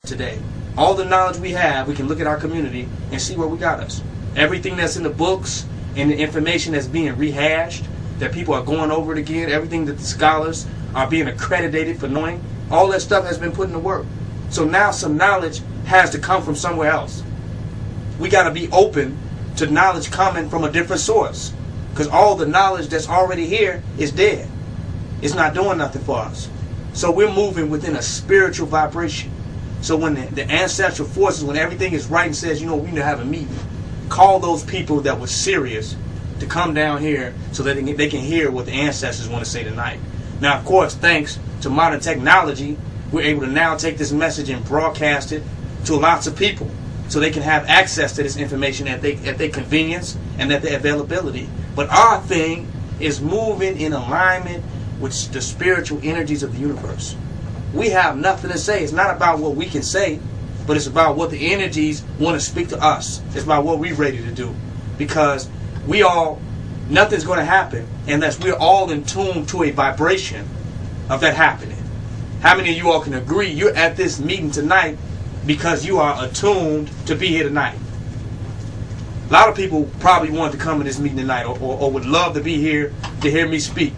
today. All the knowledge we have, we can look at our community and see where we got us. Everything that's in the books and the information that's being rehashed, that people are going over it again, everything that the scholars are being accredited for knowing, all that stuff has been put into work. So now some knowledge has to come from somewhere else. We got to be open to knowledge coming from a different source, because all the knowledge that's already here is dead. It's not doing nothing for us. So we're moving within a spiritual vibration. So when the ancestral forces, when everything is right and says, you know, we need to have a meeting, call those people that were serious to come down here so that they can hear what the ancestors want to say tonight. Now, of course, thanks to modern technology, we're able to now take this message and broadcast it to lots of people so they can have access to this information at their convenience and at their availability. But our thing is moving in alignment with the spiritual energies of the universe. We have nothing to say. It's not about what we can say, but it's about what the energies want to speak to us. It's about what we're ready to do. Because nothing's going to happen unless we're all in tune to a vibration of that happening. How many of you all can agree you're at this meeting tonight because you are attuned to be here tonight? A lot of people probably want to come to this meeting tonight or would love to be here to hear me speak.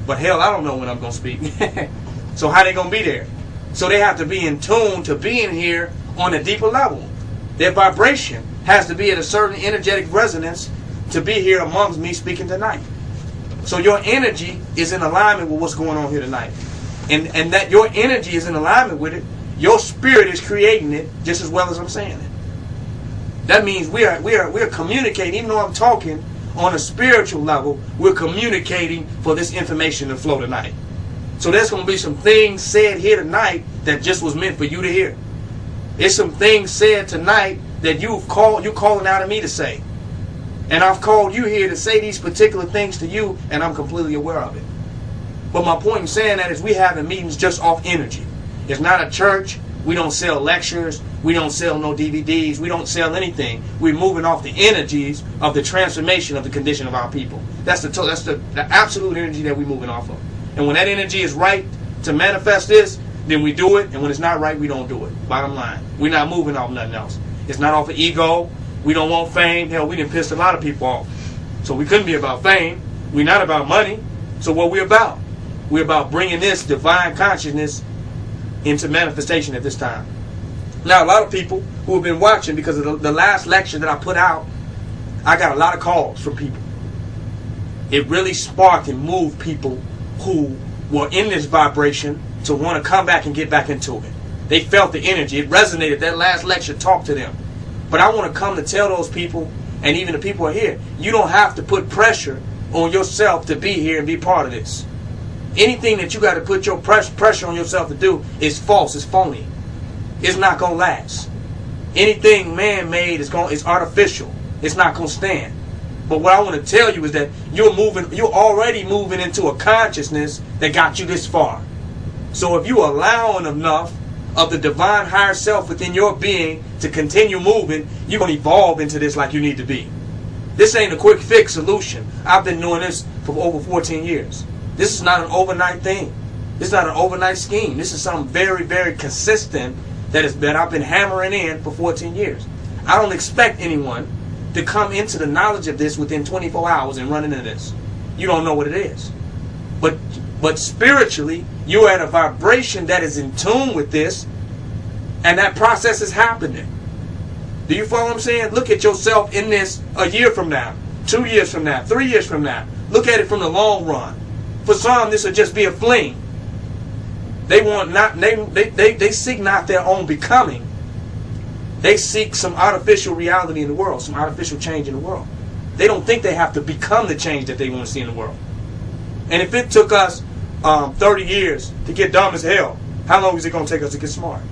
But hell, I don't know when I'm going to speak. So how they going to be there? So they have to be in tune to being here on a deeper level. Their vibration has to be at a certain energetic resonance to be here amongst me speaking tonight. So your energy is in alignment with what's going on here tonight. And that your energy is in alignment with it, your spirit is creating it just as well as I'm saying it. That means we are communicating, even though I'm talking on a spiritual level, we're communicating for this information to flow tonight. So there's going to be some things said here tonight that just was meant for you to hear. There's some things said tonight that you're calling out of me to say. And I've called you here to say these particular things to you, and I'm completely aware of it. But my point in saying that is we having meetings just off energy. It's not a church. We don't sell lectures. We don't sell no DVDs. We don't sell anything. We're moving off the energies of the transformation of the condition of our people. That's the absolute energy that we're moving off of. And when that energy is right to manifest this, then we do it. And when it's not right, we don't do it. Bottom line. We're not moving off nothing else. It's not off of ego. We don't want fame. Hell, we done pissed a lot of people off. So we couldn't be about fame. We're not about money. So what we're about? We're about bringing this divine consciousness into manifestation at this time. Now, a lot of people who have been watching, because of the last lecture that I put out, I got a lot of calls from people. It really sparked and moved people who were in this vibration to want to come back and get back into it. They felt the energy. It resonated. That last lecture talked to them. But I want to come to tell those people, and even the people who are here, you don't have to put pressure on yourself to be here and be part of this. Anything that you got to put your pressure on yourself to do is false. It's phony. It's not going to last. Anything man-made is artificial. It's not going to stand. But what I want to tell you is that you're already moving into a consciousness that got you this far. So if you're allowing enough of the divine higher self within your being to continue moving, you're going to evolve into this like you need to be. This ain't a quick fix solution. I've been doing this for over 14 years. This is not an overnight thing. This is not an overnight scheme. This is something very, very consistent that I've been hammering in for 14 years. I don't expect anyone to come into the knowledge of this within 24 hours and run into this. You don't know what it is. But spiritually, you're at a vibration that is in tune with this, and that process is happening. Do you follow what I'm saying? Look at yourself in this a year from now, 2 years from now, 3 years from now. Look at it from the long run. For some, this will just be a fling. They seek not their own becoming. They seek some artificial reality in the world, some artificial change in the world. They don't think they have to become the change that they want to see in the world. And if it took us 30 years to get dumb as hell, how long is it going to take us to get smart?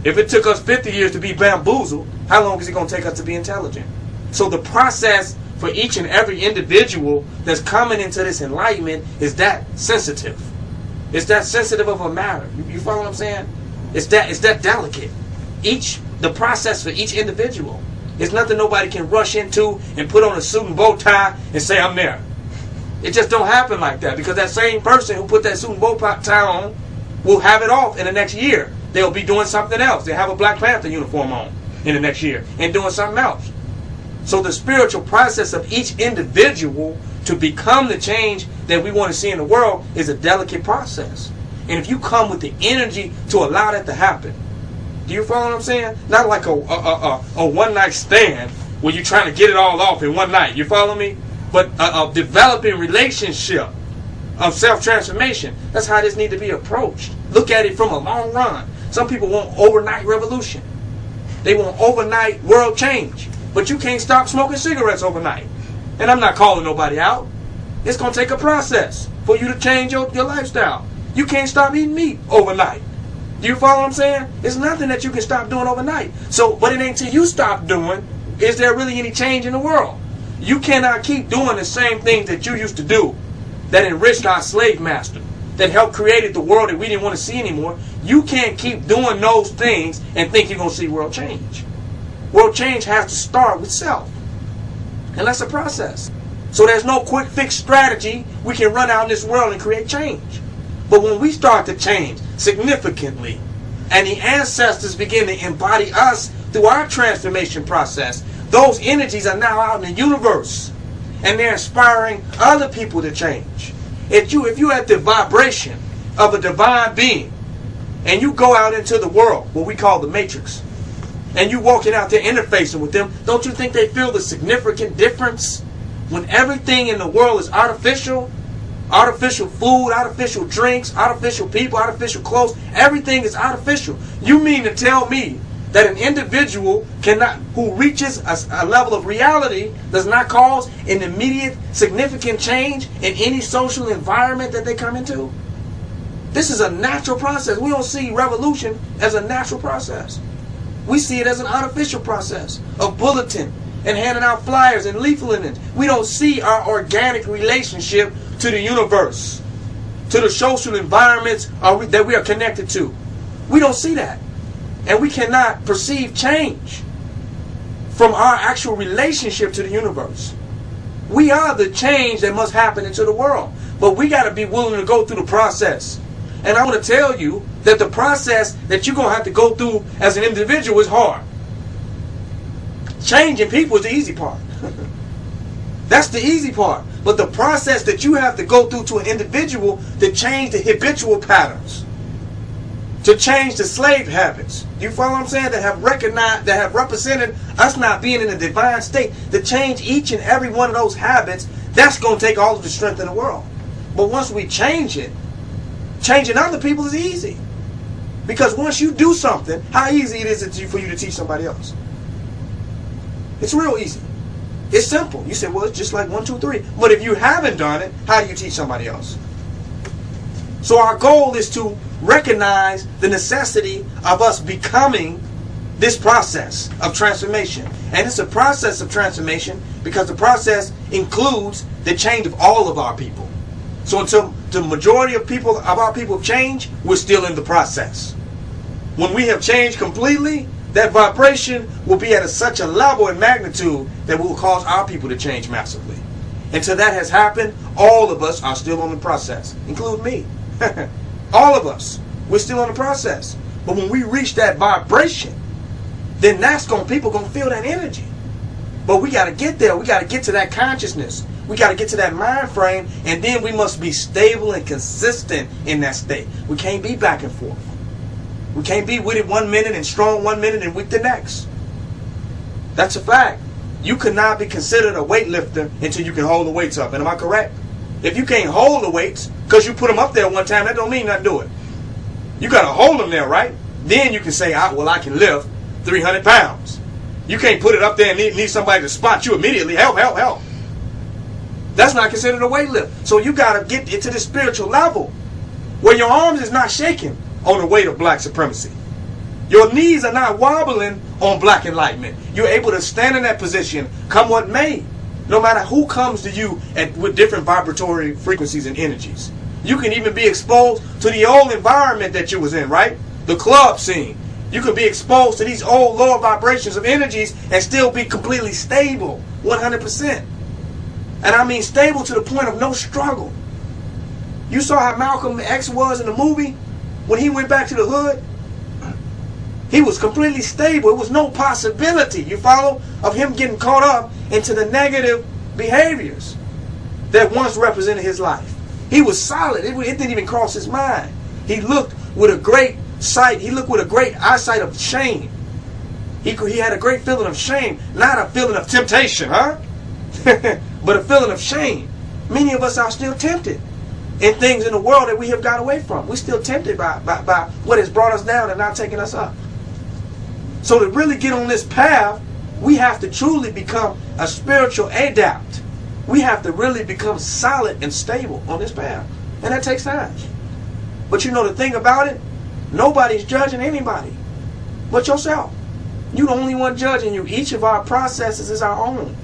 If it took us 50 years to be bamboozled, how long is it going to take us to be intelligent? So the process for each and every individual that's coming into this enlightenment is that sensitive. It's that sensitive of a matter. You follow what I'm saying? It's that delicate. The process for each individual. It's nothing nobody can rush into and put on a suit and bow tie and say, I'm there. It just don't happen like that, because that same person who put that suit and bow tie on will have it off in the next year they'll be doing something else. They'll have a Black Panther uniform on in the next year and doing something else. So the spiritual process of each individual to become the change that we want to see in the world is a delicate process. And if you come with the energy to allow that to happen, do you follow what I'm saying? Not like a one-night stand where you're trying to get it all off in one night. You follow me? But a developing relationship of self-transformation. That's how this needs to be approached. Look at it from a long run. Some people want overnight revolution. They want overnight world change. But you can't stop smoking cigarettes overnight. And I'm not calling nobody out. It's going to take a process for you to change your lifestyle. You can't stop eating meat overnight. Do you follow what I'm saying? It's nothing that you can stop doing overnight. So, but it ain't till you stop doing, is there really any change in the world? You cannot keep doing the same things that you used to do that enriched our slave master, that helped create the world that we didn't want to see anymore. You can't keep doing those things and think you're going to see world change. World change has to start with self. And that's a process. So there's no quick fix strategy we can run out in this world and create change. But when we start to change significantly, and the ancestors begin to embody us through our transformation process, those energies are now out in the universe. And they're inspiring other people to change. If you're at the vibration of a divine being, and you go out into the world, what we call the matrix, and you walking out there interfacing with them, don't you think they feel the significant difference when everything in the world is artificial? Artificial food, artificial drinks, artificial people, artificial clothes, everything is artificial. You mean to tell me that an individual who reaches a level of reality does not cause an immediate significant change in any social environment that they come into? This is a natural process. We don't see revolution as a natural process. We see it as an artificial process of bulletin and handing out flyers and leafleting. We don't see our organic relationship to the universe, to the social environments that we are connected to. We don't see that. And we cannot perceive change from our actual relationship to the universe. We are the change that must happen into the world. But we got to be willing to go through the process. And I want to tell you that the process that you're going to have to go through as an individual is hard. Changing people is the easy part. That's the easy part. But the process that you have to go through to an individual to change the habitual patterns, to change the slave habits, you follow what I'm saying, that have recognized, that have represented us not being in a divine state, to change each and every one of those habits, that's going to take all of the strength in the world. But once we change it, changing other people is easy. Because once you do something, how easy it is for you to teach somebody else? It's real easy. It's simple. You say, well, it's just like 1, 2, 3. But if you haven't done it, how do you teach somebody else? So our goal is to recognize the necessity of us becoming this process of transformation. And it's a process of transformation because the process includes the change of all of our people. So until the majority of our people change, we're still in the process. When we have changed completely, that vibration will be at such a level and magnitude that will cause our people to change massively. Until that has happened, all of us are still on the process, including me. All of us, we're still on the process. But when we reach that vibration, then people gonna feel that energy. But we gotta get there. We gotta get to that consciousness. We gotta get to that mind frame, and then we must be stable and consistent in that state. We can't be back and forth. We can't be with it 1 minute and strong 1 minute and weak the next. That's a fact. You cannot be considered a weightlifter until you can hold the weights up. And am I correct? If you can't hold the weights because you put them up there one time, that don't mean nothing to it. You got to hold them there, right? Then you can say, I can lift 300 pounds. You can't put it up there and need somebody to spot you immediately. Help, help, help. That's not considered a weight lift. So you got to get into the spiritual level where your arms is not shaking on the weight of black supremacy. Your knees are not wobbling on black enlightenment. You're able to stand in that position, come what may, no matter who comes to you with different vibratory frequencies and energies. You can even be exposed to the old environment that you was in, right? The club scene. You can be exposed to these old lower vibrations of energies and still be completely stable, 100%. And I mean stable to the point of no struggle. You saw how Malcolm X was in the movie when he went back to the hood? He was completely stable. It was no possibility, you follow, of him getting caught up into the negative behaviors that once represented his life. He was solid. It didn't even cross his mind. He looked with a great sight. He looked with a great eyesight of shame. He had a great feeling of shame, not a feeling of temptation, huh? But a feeling of shame. Many of us are still tempted in things in the world that we have got away from. We're still tempted by what has brought us down and not taking us up. So to really get on this path, we have to truly become a spiritual adept. We have to really become solid and stable on this path. And that takes time. But you know the thing about it? Nobody's judging anybody but yourself. You're the only one judging you. Each of our processes is our own.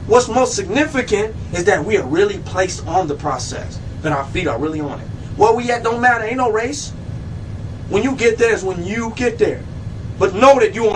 What's most significant is that we are really placed on the process. That our feet are really on it. Where we at don't matter. Ain't no race. When you get there is when you get there. But know that you